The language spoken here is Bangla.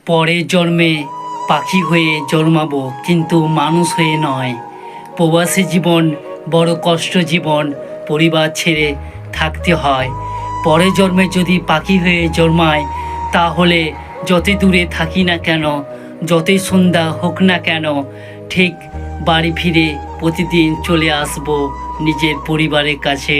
পরের জন্মে পাখি হয়ে জন্মাবো, কিন্তু মানুষ হয়ে নয়। প্রবাসী জীবন বড় কষ্ট জীবন, পরিবার ছেড়ে থাকতে হয়। পরের জন্মে যদি পাখি হয়ে জন্মায়, তাহলে যতই দূরে থাকি না কেন, যতই সন্ধ্যা হোক না কেন, ঠিক বাড়ি ফিরে প্রতিদিন চলে আসবো নিজের পরিবারের কাছে।